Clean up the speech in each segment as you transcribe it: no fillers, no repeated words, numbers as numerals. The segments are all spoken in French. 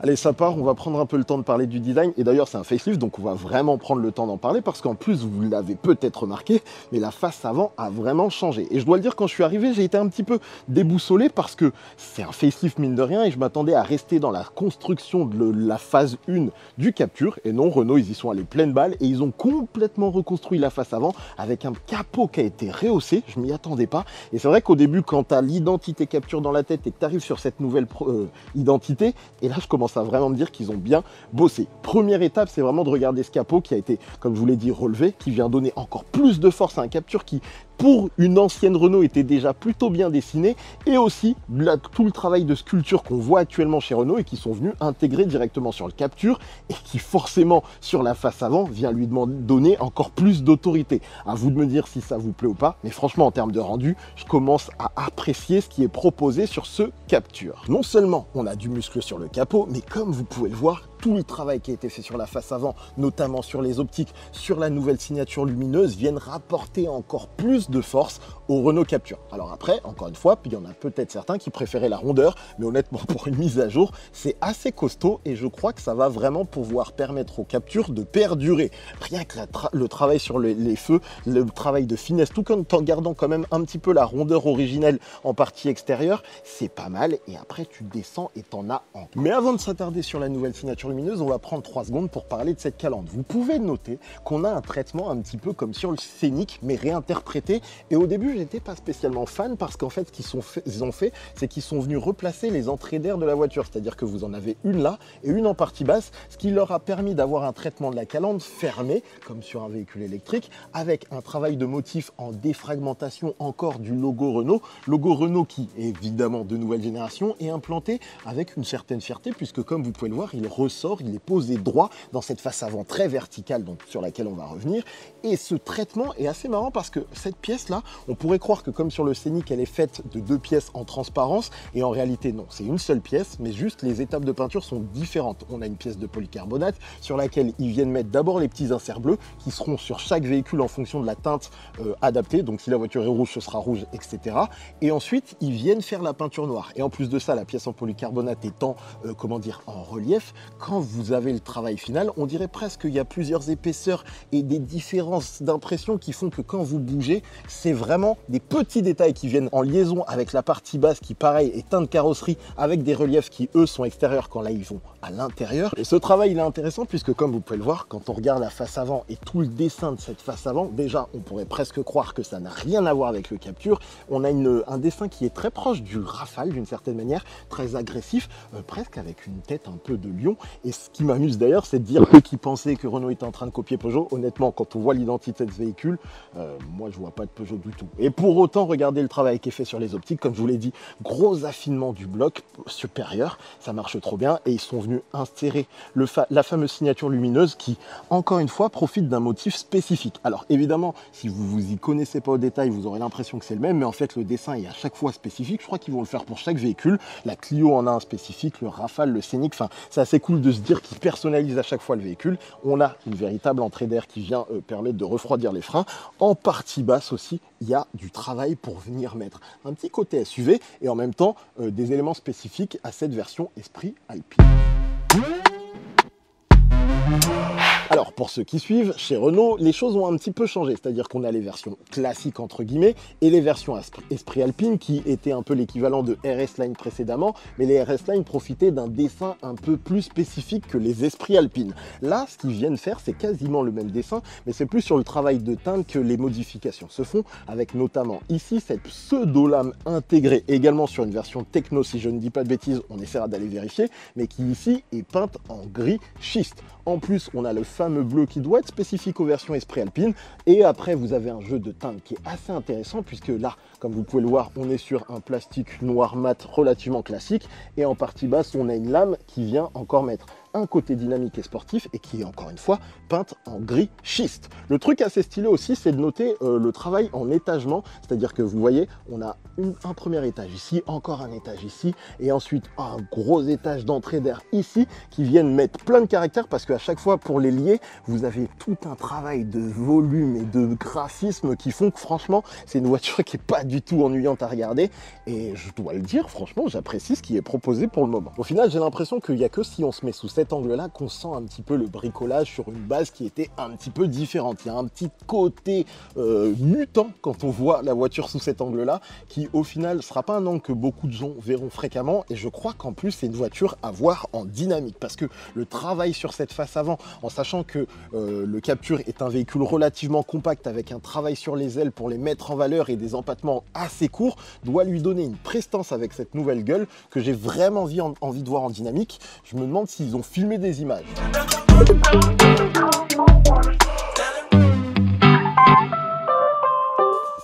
Allez, ça part, on va prendre un peu le temps de parler du design. Et d'ailleurs, c'est un facelift, donc on va vraiment prendre le temps d'en parler parce qu'en plus, vous l'avez peut-être remarqué, mais la face avant a vraiment changé. Et je dois le dire, quand je suis arrivé, j'ai été un petit peu déboussolé parce que c'est un facelift mine de rien et je m'attendais à rester dans la construction de la phase 1 du Captur. Et non, Renault, ils y sont allés pleine balle et ils ont complètement reconstruit la face avant avec un capot qui a été rehaussé. Je m'y attendais pas. Et c'est vrai qu'au début, quand tu as l'identité Captur dans la tête et que tu arrives sur cette nouvelle identité, et là, je commence à vraiment me dire qu'ils ont bien bossé. Première étape, c'est vraiment de regarder ce capot qui a été, comme je vous l'ai dit, relevé, qui vient donner encore plus de force à un Captur qui, pour une ancienne Renault, était déjà plutôt bien dessiné, et aussi tout le travail de sculpture qu'on voit actuellement chez Renault et qui sont venus intégrer directement sur le Captur et qui forcément sur la face avant vient lui donner encore plus d'autorité. À vous de me dire si ça vous plaît ou pas, mais franchement en termes de rendu, je commence à apprécier ce qui est proposé sur ce Captur. Non seulement on a du muscle sur le capot, mais comme vous pouvez le voir, tout le travail qui a été fait sur la face avant, notamment sur les optiques, sur la nouvelle signature lumineuse, viennent rapporter encore plus de force au Renault Captur. Alors après, encore une fois, il y en a peut-être certains qui préféraient la rondeur, mais honnêtement, pour une mise à jour, c'est assez costaud et je crois que ça va vraiment pouvoir permettre au Captur de perdurer. Rien que le travail sur les feux, le travail de finesse, tout en gardant quand même un petit peu la rondeur originelle en partie extérieure, c'est pas mal et après tu descends et t'en as encore. Mais avant de s'attarder sur la nouvelle signature lumineuse, on va prendre 3 secondes pour parler de cette calandre. Vous pouvez noter qu'on a un traitement un petit peu comme sur le Scénic, mais réinterprété. Et au début, j'étais pas spécialement fan parce qu'en fait, ce qu'ils ont fait, c'est qu'ils sont venus replacer les entrées d'air de la voiture. C'est-à-dire que vous en avez une là et une en partie basse, ce qui leur a permis d'avoir un traitement de la calandre fermé, comme sur un véhicule électrique, avec un travail de motif en défragmentation encore du logo Renault qui est évidemment de nouvelle génération et implanté avec une certaine fierté, puisque comme vous pouvez le voir, il ressort, il est posé droit dans cette face avant très verticale, donc sur laquelle on va revenir. Et ce traitement est assez marrant parce que cette pièce-là, on pourrait croire que comme sur le Scénic, elle est faite de 2 pièces en transparence, et en réalité non, c'est une seule pièce, mais juste les étapes de peinture sont différentes. On a une pièce de polycarbonate sur laquelle ils viennent mettre d'abord les petits inserts bleus qui seront sur chaque véhicule en fonction de la teinte adaptée, donc si la voiture est rouge, ce sera rouge, etc. Et ensuite, ils viennent faire la peinture noire. Et en plus de ça, la pièce en polycarbonate étant, en relief, quand vous avez le travail final, on dirait presque qu'il y a plusieurs épaisseurs et des différences d'impression qui font que quand vous bougez, c'est vraiment des petits détails qui viennent en liaison avec la partie basse qui, pareil, est teinte carrosserie avec des reliefs qui, eux, sont extérieurs quand là, ils vont à l'intérieur. Et ce travail, il est intéressant puisque, comme vous pouvez le voir, quand on regarde la face avant et tout le dessin de cette face avant, déjà, on pourrait presque croire que ça n'a rien à voir avec le Captur. On a un dessin qui est très proche du Rafale, d'une certaine manière, très agressif, presque avec une tête un peu de lion. Et ce qui m'amuse d'ailleurs, c'est de dire eux qui pensaient que Renault était en train de copier Peugeot. Honnêtement, quand on voit l'identité de ce véhicule, moi je vois pas de Peugeot du tout. Et pour autant, regardez le travail qui est fait sur les optiques. Comme je vous l'ai dit, gros affinement du bloc supérieur, ça marche trop bien. Et ils sont venus insérer la fameuse signature lumineuse qui, encore une fois, profite d'un motif spécifique. Alors évidemment, si vous y connaissez pas au détail, vous aurez l'impression que c'est le même, mais en fait le dessin est à chaque fois spécifique. Je crois qu'ils vont le faire pour chaque véhicule. La Clio en a un spécifique, le Rafale, le Scénic, enfin c'est assez cool de se dire qu'ils personnalisent à chaque fois le véhicule. On a une véritable entrée d'air qui vient permettre de refroidir les freins. En partie basse aussi, il y a du travail pour venir mettre un petit côté SUV et en même temps des éléments spécifiques à cette version Esprit Alpine. Alors, pour ceux qui suivent, chez Renault, les choses ont un petit peu changé. C'est-à-dire qu'on a les versions classiques, entre guillemets, et les versions Esprit Alpine, qui étaient un peu l'équivalent de RS Line précédemment, mais les RS Line profitaient d'un dessin un peu plus spécifique que les Esprit Alpine. Là, ce qu'ils viennent faire, c'est quasiment le même dessin, mais c'est plus sur le travail de teinte que les modifications se font, avec notamment ici cette pseudo-lame intégrée également sur une version techno, si je ne dis pas de bêtises, on essaiera d'aller vérifier, mais qui ici est peinte en gris schiste. En plus, on a le fameux bleu qui doit être spécifique aux versions Esprit Alpine. Et après, vous avez un jeu de teinte qui est assez intéressant puisque là, comme vous pouvez le voir, on est sur un plastique noir mat relativement classique. Et en partie basse, on a une lame qui vient encore mettre un côté dynamique et sportif et qui est encore une fois peinte en gris schiste. Le truc assez stylé aussi, c'est de noter le travail en étagement, c'est-à-dire que vous voyez, on a un premier étage ici, encore un étage ici, et ensuite un gros étage d'entrée d'air ici, qui viennent mettre plein de caractères, parce qu'à chaque fois, pour les lier, vous avez tout un travail de volume et de graphisme qui font que franchement, c'est une voiture qui n'est pas du tout ennuyante à regarder. Et je dois le dire, franchement, j'apprécie ce qui est proposé pour le moment. Au final, j'ai l'impression qu'il n'y a que si on se met sous cet angle-là qu'on sent un petit peu le bricolage sur une base qui était un petit peu différente. Il y a un petit côté mutant quand on voit la voiture sous cet angle-là, qui au final ne sera pas un angle que beaucoup de gens verront fréquemment. Et je crois qu'en plus, c'est une voiture à voir en dynamique, parce que le travail sur cette face avant, en sachant que le Captur est un véhicule relativement compact avec un travail sur les ailes pour les mettre en valeur et des empattements assez courts, doit lui donner une prestance avec cette nouvelle gueule que j'ai vraiment envie de voir en dynamique. Je me demande s'ils ont filmé des images.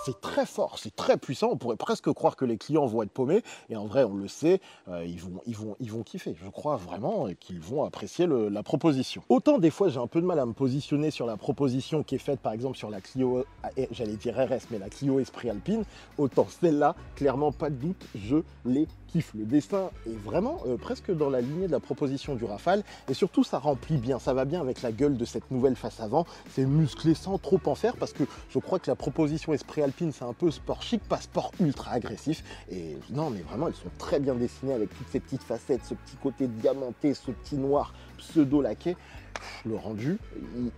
C'est très fort, c'est très puissant, on pourrait presque croire que les clients vont être paumés, et en vrai on le sait, ils vont kiffer. Je crois vraiment qu'ils vont apprécier la proposition. Autant des fois j'ai un peu de mal à me positionner sur la proposition qui est faite par exemple sur la Clio, j'allais dire RS, mais la Clio Esprit Alpine, autant celle-là, clairement pas de doute, je les kiffe. Le dessin est vraiment presque dans la lignée de la proposition du Rafale, et surtout ça remplit bien, ça va bien avec la gueule de cette nouvelle face avant, c'est musclé sans trop en faire, parce que je crois que la proposition Esprit Alpine c'est un peu sport chic, pas sport ultra agressif, et non mais vraiment elles sont très bien dessinées avec toutes ces petites facettes, ce petit côté diamanté, ce petit noir pseudo laqué. Le rendu,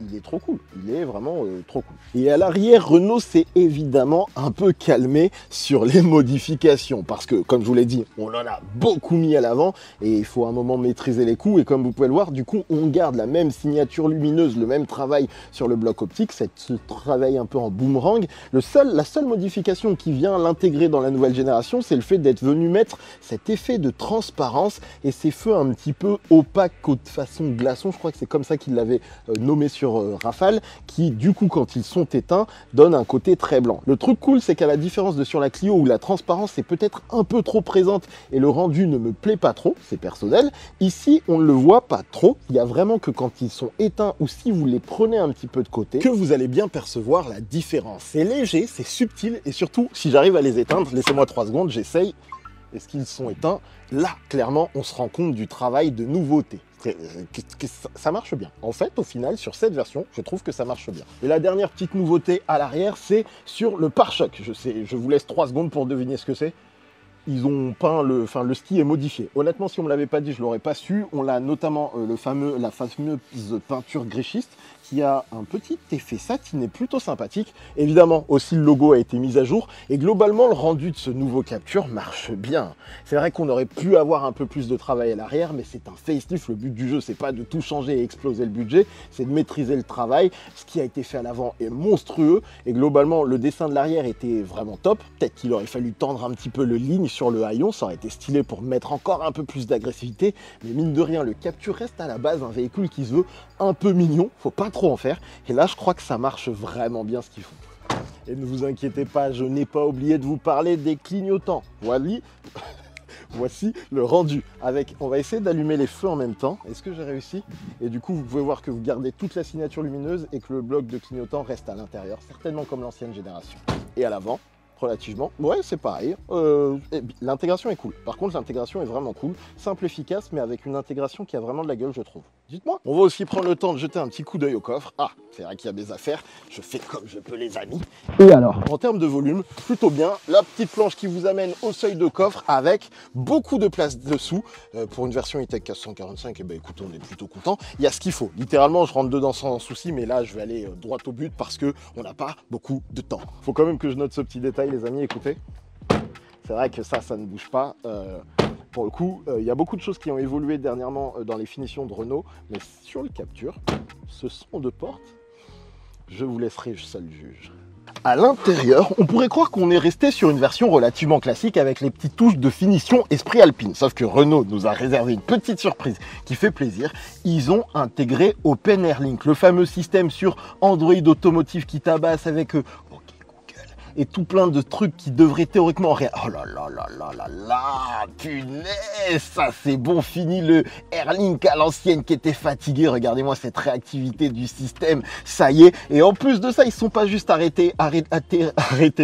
il est trop cool, il est vraiment trop cool. Et à l'arrière, Renault s'est évidemment un peu calmé sur les modifications, parce que comme je vous l'ai dit, on en a beaucoup mis à l'avant et il faut à un moment maîtriser les coups, et comme vous pouvez le voir, du coup on garde la même signature lumineuse, le même travail sur le bloc optique, ce travail un peu en boomerang. La seule modification qui vient l'intégrer dans la nouvelle génération, c'est le fait d'être venu mettre cet effet de transparence et ces feux un petit peu opaques de façon glaçon, je crois que c'est comme ça qu'il l'avait nommé sur Rafale, qui du coup quand ils sont éteints donnent un côté très blanc. Le truc cool, c'est qu'à la différence de sur la Clio où la transparence est peut-être un peu trop présente et le rendu ne me plaît pas trop, c'est personnel, ici on ne le voit pas trop, il y a vraiment que quand ils sont éteints ou si vous les prenez un petit peu de côté que vous allez bien percevoir la différence. C'est léger, c'est subtil, et surtout si j'arrive à les éteindre, laissez-moi 3 secondes, j'essaye. Est-ce qu'ils sont éteints? Là, clairement, on se rend compte du travail de nouveauté. Ça marche bien. En fait, au final, sur cette version, je trouve que ça marche bien. Et la dernière petite nouveauté à l'arrière, c'est sur le pare-choc. Je vous laisse 3 secondes pour deviner ce que c'est. Ils ont peint le ski est modifié. Honnêtement, si on me l'avait pas dit, je l'aurais pas su. On l'a notamment la fameuse peinture gréchiste qui a un petit effet satiné plutôt sympathique. Évidemment, aussi le logo a été mis à jour et globalement, le rendu de ce nouveau Captur marche bien. C'est vrai qu'on aurait pu avoir un peu plus de travail à l'arrière, mais c'est un facelift. Le but du jeu, c'est pas de tout changer et exploser le budget, c'est de maîtriser le travail. Ce qui a été fait à l'avant est monstrueux et globalement, le dessin de l'arrière était vraiment top. Peut-être qu'il aurait fallu tendre un petit peu le ligne sur le haillon, ça aurait été stylé pour mettre encore un peu plus d'agressivité, mais mine de rien, le Captur reste à la base un véhicule qui se veut un peu mignon, faut pas trop en faire, et là je crois que ça marche vraiment bien ce qu'ils font. Et ne vous inquiétez pas, je n'ai pas oublié de vous parler des clignotants. Voici le rendu. On va essayer d'allumer les feux en même temps. Est-ce que j'ai réussi? Et du coup, vous pouvez voir que vous gardez toute la signature lumineuse et que le bloc de clignotant reste à l'intérieur, certainement comme l'ancienne génération. Et à l'avant, relativement, ouais, c'est pareil. L'intégration est cool. Par contre, l'intégration est vraiment cool. Simple, efficace, mais avec une intégration qui a vraiment de la gueule, je trouve. Dites-moi. On va aussi prendre le temps de jeter un petit coup d'œil au coffre. Ah, c'est vrai qu'il y a des affaires. Je fais comme je peux, les amis. Et alors, en termes de volume, plutôt bien. La petite planche qui vous amène au seuil de coffre avec beaucoup de place dessous. Pour une version E-Tech 445, eh ben, écoute, on est plutôt content. Il y a ce qu'il faut. Littéralement, je rentre dedans sans souci, mais là, je vais aller droit au but parce qu'on n'a pas beaucoup de temps. Faut quand même que je note ce petit détail, les amis, écoutez. C'est vrai que ça ne bouge pas. Pour le coup, il y a beaucoup de choses qui ont évolué dernièrement dans les finitions de Renault, mais sur le Captur, ce son de porte, je vous laisserai seul juge. À l'intérieur, on pourrait croire qu'on est resté sur une version relativement classique avec les petites touches de finition Esprit Alpine. Sauf que Renault nous a réservé une petite surprise qui fait plaisir. Ils ont intégré Open Air Link, le fameux système sur Android automotive qui tabasse avec et tout plein de trucs qui devraient théoriquement... Oh là là là là là là, punaise, ça c'est bon, fini le Airlink à l'ancienne qui était fatigué. Regardez-moi cette réactivité du système, ça y est. Et en plus de ça, ils ne sont pas juste arrêtés,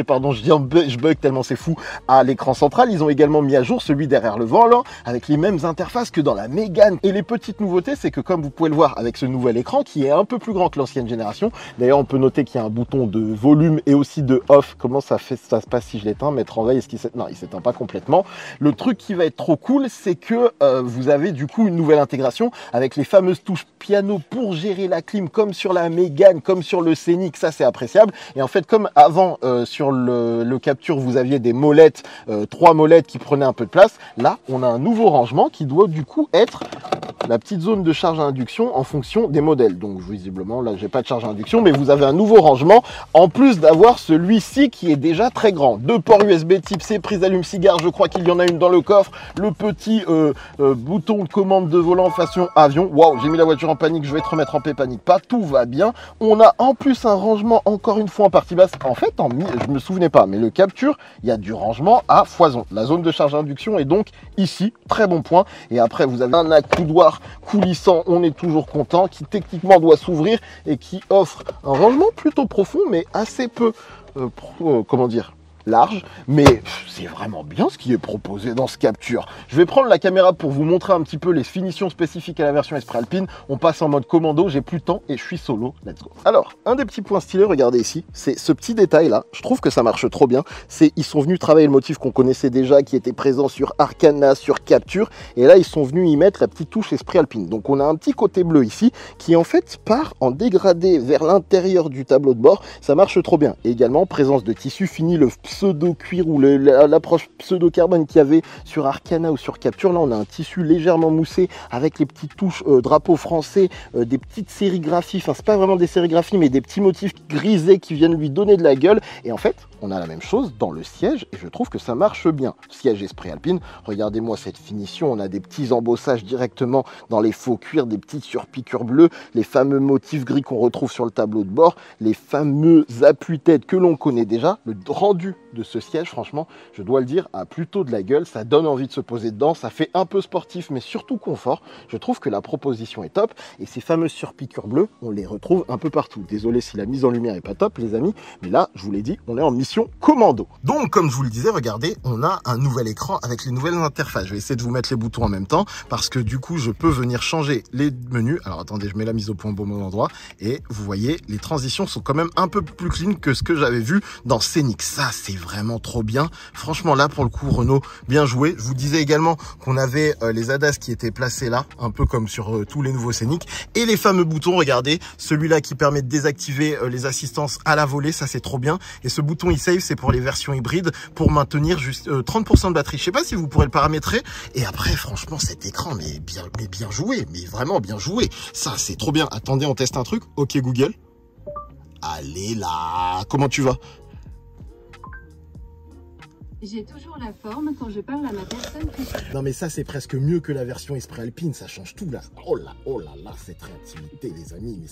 pardon, je bug tellement c'est fou, à l'écran central. Ils ont également mis à jour celui derrière le volant avec les mêmes interfaces que dans la Mégane. Et les petites nouveautés, c'est que comme vous pouvez le voir avec ce nouvel écran qui est un peu plus grand que l'ancienne génération, d'ailleurs on peut noter qu'il y a un bouton de volume et aussi de off comment ça se passe si je l'éteins, mettre en veille, est-ce qu'il s'éteint? Non, il s'éteint pas complètement. Le truc qui va être trop cool, c'est que vous avez du coup une nouvelle intégration avec les fameuses touches piano pour gérer la clim, comme sur la Mégane, comme sur le Scénic, ça c'est appréciable. Et en fait, comme avant sur le Captur, vous aviez des molettes, 3 molettes qui prenaient un peu de place, là on a un nouveau rangement qui doit du coup être la petite zone de charge à induction en fonction des modèles. Donc visiblement là j'ai pas de charge à induction, mais vous avez un nouveau rangement en plus d'avoir celui-ci qui est déjà très grand. 2 ports USB type C, prise allume-cigare, je crois qu'il y en a une dans le coffre, le petit bouton de commande de volant façon avion. Waouh, j'ai mis la voiture en panique, je vais te remettre en paix, panique pas, tout va bien. On a en plus un rangement encore une fois en partie basse. En fait, je me souvenais pas, mais le Captur, il y a du rangement à foison. La zone de charge à induction est donc ici, très bon point. Et après, vous avez un accoudoir coulissant, on est toujours content, qui techniquement doit s'ouvrir et qui offre un rangement plutôt profond, mais assez peu, comment dire, large, mais c'est vraiment bien ce qui est proposé dans ce Captur. Je vais prendre la caméra pour vous montrer un petit peu les finitions spécifiques à la version Esprit Alpine. On passe en mode commando, j'ai plus de temps et je suis solo, let's go. Alors, un des petits points stylés, regardez ici, c'est ce petit détail là, je trouve que ça marche trop bien. Ils sont venus travailler le motif qu'on connaissait déjà, qui était présent sur Arcana, sur Captur, et là ils sont venus y mettre la petite touche Esprit Alpine. Donc on a un petit côté bleu ici, qui en fait part en dégradé vers l'intérieur du tableau de bord, ça marche trop bien. Et également, présence de tissu fini, le pseudo-cuir ou l'approche pseudo-carbone qu'il y avait sur Arcana ou sur Captur. Là, on a un tissu légèrement moussé avec les petites touches drapeau français, des petites sérigraphies. Enfin, c'est pas vraiment des sérigraphies, mais des petits motifs grisés qui viennent lui donner de la gueule. Et en fait, on a la même chose dans le siège et je trouve que ça marche bien. Siège Esprit Alpine, regardez-moi cette finition. On a des petits embossages directement dans les faux cuirs, des petites surpiqûres bleues, les fameux motifs gris qu'on retrouve sur le tableau de bord, les fameux appuis-têtes que l'on connaît déjà. Le rendu de ce siège, franchement, je dois le dire, a plutôt de la gueule. Ça donne envie de se poser dedans. Ça fait un peu sportif, mais surtout confort. Je trouve que la proposition est top. Et ces fameuses surpiqûres bleues, on les retrouve un peu partout. Désolé si la mise en lumière est pas top, les amis. Mais là, je vous l'ai dit, on est en mission commando. Donc, comme je vous le disais, regardez, on a un nouvel écran avec les nouvelles interfaces. Je vais essayer de vous mettre les boutons en même temps parce que du coup, je peux venir changer les menus. Alors, attendez, je mets la mise au point au bon endroit. Et vous voyez, les transitions sont quand même un peu plus clean que ce que j'avais vu dans Scénic. Ça, c'est vraiment trop bien. Franchement, là, pour le coup, Renault, bien joué. Je vous disais également qu'on avait les ADAS qui étaient placés là, un peu comme sur tous les nouveaux Scénic. Et les fameux boutons, regardez, celui-là qui permet de désactiver les assistances à la volée, ça, c'est trop bien. Et ce bouton e-save, c'est pour les versions hybrides, pour maintenir juste 30% de batterie. Je sais pas si vous pourrez le paramétrer. Et après, franchement, cet écran, mais bien joué, mais vraiment bien joué. Ça, c'est trop bien. Attendez, on teste un truc. Ok, Google. Allez là, comment tu vas? J'ai toujours la forme quand je parle à ma personne préférée. Non mais ça c'est presque mieux que la version Esprit Alpine, ça change tout là. Oh là là, cette réactivité les amis, mais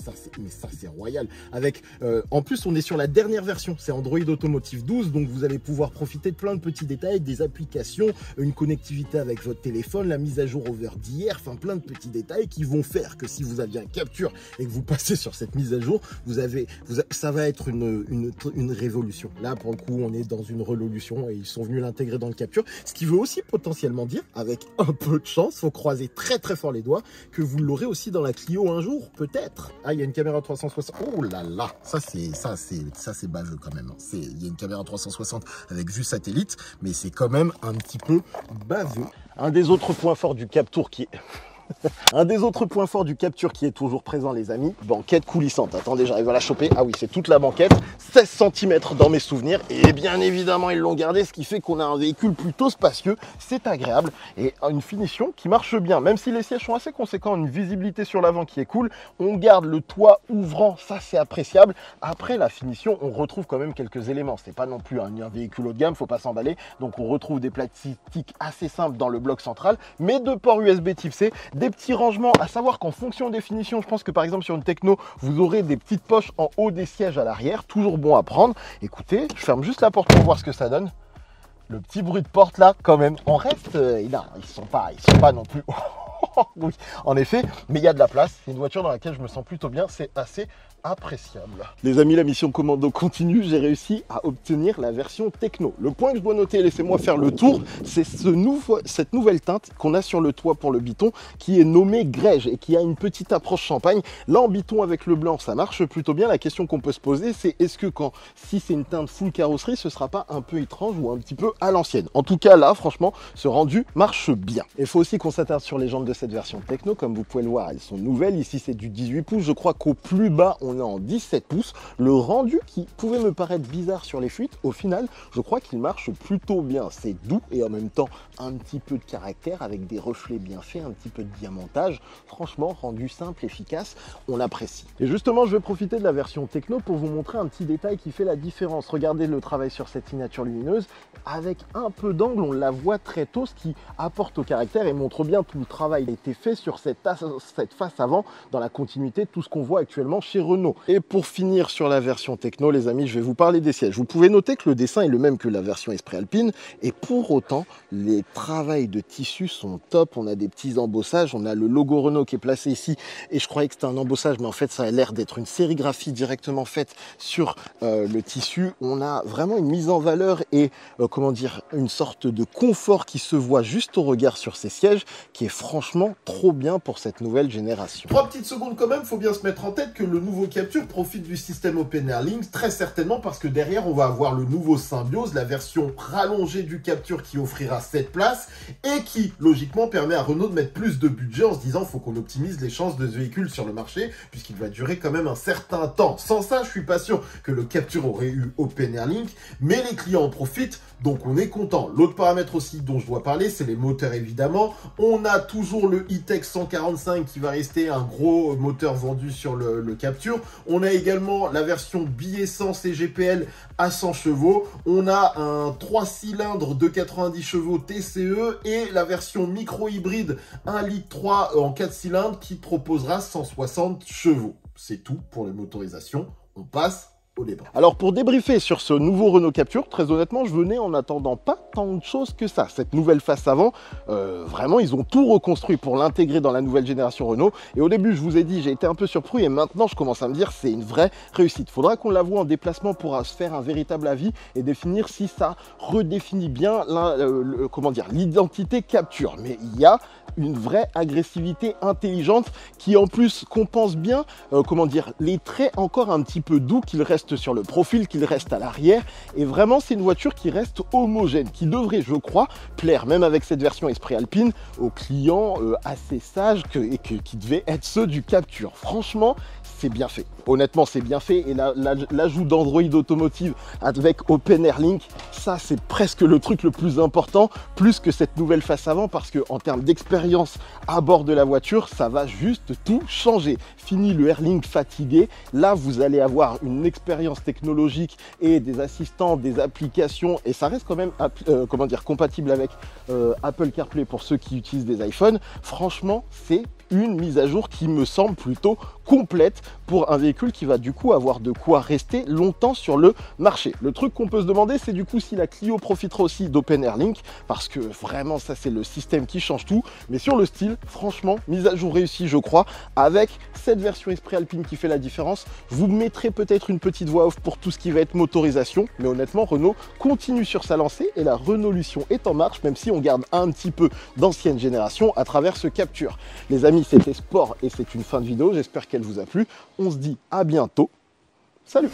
ça c'est royal. Avec en plus on est sur la dernière version, c'est Android Automotive 12, donc vous allez pouvoir profiter de plein de petits détails, des applications, une connectivité avec votre téléphone, la mise à jour over d'hier, enfin plein de petits détails qui vont faire que si vous aviez un Captur et que vous passez sur cette mise à jour, ça va être une révolution. Là pour le coup on est dans une révolution et ils sont venus l'intégrer dans le Captur, ce qui veut aussi potentiellement dire, avec un peu de chance, faut croiser très fort les doigts, que vous l'aurez aussi dans la Clio un jour, peut-être. Ah, il y a une caméra 360. Oh là là, ça c'est baveux quand même. Il y a une caméra 360 avec vue satellite, mais c'est quand même un petit peu baveux. Un des autres points forts du Captur qui est... Un des autres points forts du Captur qui est toujours présent les amis, banquette coulissante. Attendez, j'arrive à la choper. Ah oui, c'est toute la banquette, 16 cm dans mes souvenirs. Et bien évidemment, ils l'ont gardé, ce qui fait qu'on a un véhicule plutôt spacieux. C'est agréable et une finition qui marche bien. Même si les sièges sont assez conséquents, une visibilité sur l'avant qui est cool. On garde le toit ouvrant, ça c'est appréciable. Après la finition, on retrouve quand même quelques éléments. C'est pas non plus un véhicule haut de gamme, faut pas s'emballer. Donc on retrouve des plastiques assez simples dans le bloc central, mais 2 ports USB type C. Des petits rangements, à savoir qu'en fonction des finitions, je pense que par exemple sur une Techno, vous aurez des petites poches en haut des sièges à l'arrière, toujours bon à prendre. Écoutez, je ferme juste la porte pour voir ce que ça donne. le petit bruit de porte là, quand même, en reste, non, ils sont pas non plus. Oui, en effet, mais il y a de la place. C'est une voiture dans laquelle je me sens plutôt bien. C'est assez appréciable. Les amis, la mission commando continue. J'ai réussi à obtenir la version techno. Le point que je dois noter, laissez-moi faire le tour, c'est cette nouvelle teinte qu'on a sur le toit pour le biton qui est nommée Grège et qui a une petite approche champagne. Là, en biton avec le blanc, ça marche plutôt bien. La question qu'on peut se poser, c'est est-ce que si c'est une teinte full carrosserie, ce sera pas un peu étrange ou un petit peu à l'ancienne? En tout cas, là, franchement, ce rendu marche bien. Il faut aussi qu'on s'attarde sur les jantes de cette version techno. Comme vous pouvez le voir, elles sont nouvelles. Ici, c'est du 18 pouces. Je crois qu'au plus bas, on est en 17 pouces. Le rendu qui pouvait me paraître bizarre sur les fuites, au final, je crois qu'il marche plutôt bien. C'est doux et en même temps un petit peu de caractère avec des reflets bien faits, un petit peu de diamantage. Franchement, rendu simple, efficace, on apprécie. Et justement, je vais profiter de la version techno pour vous montrer un petit détail qui fait la différence. Regardez le travail sur cette signature lumineuse. Avec un peu d'angle, on la voit très tôt, ce qui apporte au caractère et montre bien tout le travail qui a été fait sur cette face avant dans la continuité de tout ce qu'on voit actuellement chez Renault. Et pour finir sur la version techno, les amis, je vais vous parler des sièges. Vous pouvez noter que le dessin est le même que la version Esprit Alpine et pour autant, les travails de tissu sont top. On a des petits embossages, on a le logo Renault qui est placé ici et je croyais que c'était un embossage, mais en fait, ça a l'air d'être une sérigraphie directement faite sur le tissu. On a vraiment une mise en valeur et comment dire, une sorte de confort qui se voit juste au regard sur ces sièges qui est franchement trop bien pour cette nouvelle génération. 3 petites secondes quand même, faut bien se mettre en tête que le nouveau Captur profite du système Open Air Link très certainement parce que derrière on va avoir le nouveau Symbiose, la version rallongée du Captur qui offrira 7 places et qui logiquement permet à Renault de mettre plus de budget en se disant faut qu'on optimise les chances de ce véhicule sur le marché puisqu'il va durer quand même un certain temps. Sans ça, je suis pas sûr que le Captur aurait eu Open Air Link, mais les clients en profitent, donc on est content. L'autre paramètre aussi dont je dois parler, c'est les moteurs évidemment. On a toujours le E-Tech 145 qui va rester un gros moteur vendu sur le Captur. On a également la version bi-essence et GPL à 100 chevaux. On a un 3 cylindres de 90 chevaux TCE et la version micro-hybride 1,3 litre en 4 cylindres qui proposera 160 chevaux. C'est tout pour les motorisations. On passe au débat. Alors pour débriefer sur ce nouveau Renault Captur, très honnêtement, je venais en attendant pas tant de choses que ça. Cette nouvelle face avant, vraiment, ils ont tout reconstruit pour l'intégrer dans la nouvelle génération Renault. Et au début, je vous ai dit, j'ai été un peu surpris et maintenant, je commence à me dire, c'est une vraie réussite. Faudra qu'on la voie en déplacement pour se faire un véritable avis et définir si ça redéfinit bien l'identité Captur. Mais il y a une vraie agressivité intelligente qui en plus compense bien les traits encore un petit peu doux qu'il reste sur le profil, qu'il reste à l'arrière et vraiment c'est une voiture qui reste homogène, qui devrait je crois plaire même avec cette version Esprit Alpine aux clients assez sages qui devaient être ceux du Captur. Franchement c'est bien fait, honnêtement c'est bien fait et l'ajout d'Android Automotive avec Open Air Link, ça c'est presque le truc le plus important, plus que cette nouvelle face avant parce que en termes d'expérience à bord de la voiture, ça va juste tout changer. Fini le Airlink fatigué, là vous allez avoir une expérience technologique et des assistants, des applications et ça reste quand même compatible avec Apple CarPlay pour ceux qui utilisent des iPhones. Franchement, c'est une mise à jour qui me semble plutôt complète pour un véhicule qui va du coup avoir de quoi rester longtemps sur le marché. Le truc qu'on peut se demander, c'est du coup si la Clio profitera aussi d'Open Air Link, parce que vraiment ça c'est le système qui change tout, mais sur le style, franchement, mise à jour réussie je crois, avec cette version Esprit Alpine qui fait la différence. Je vous mettrai peut-être une petite voix off pour tout ce qui va être motorisation, mais honnêtement Renault continue sur sa lancée et la Renaulution est en marche, même si on garde un petit peu d'ancienne génération à travers ce Captur. Les amis, c'était Sport et c'est une fin de vidéo, j'espère qu'elle vous a plu. On se dit à bientôt. Salut!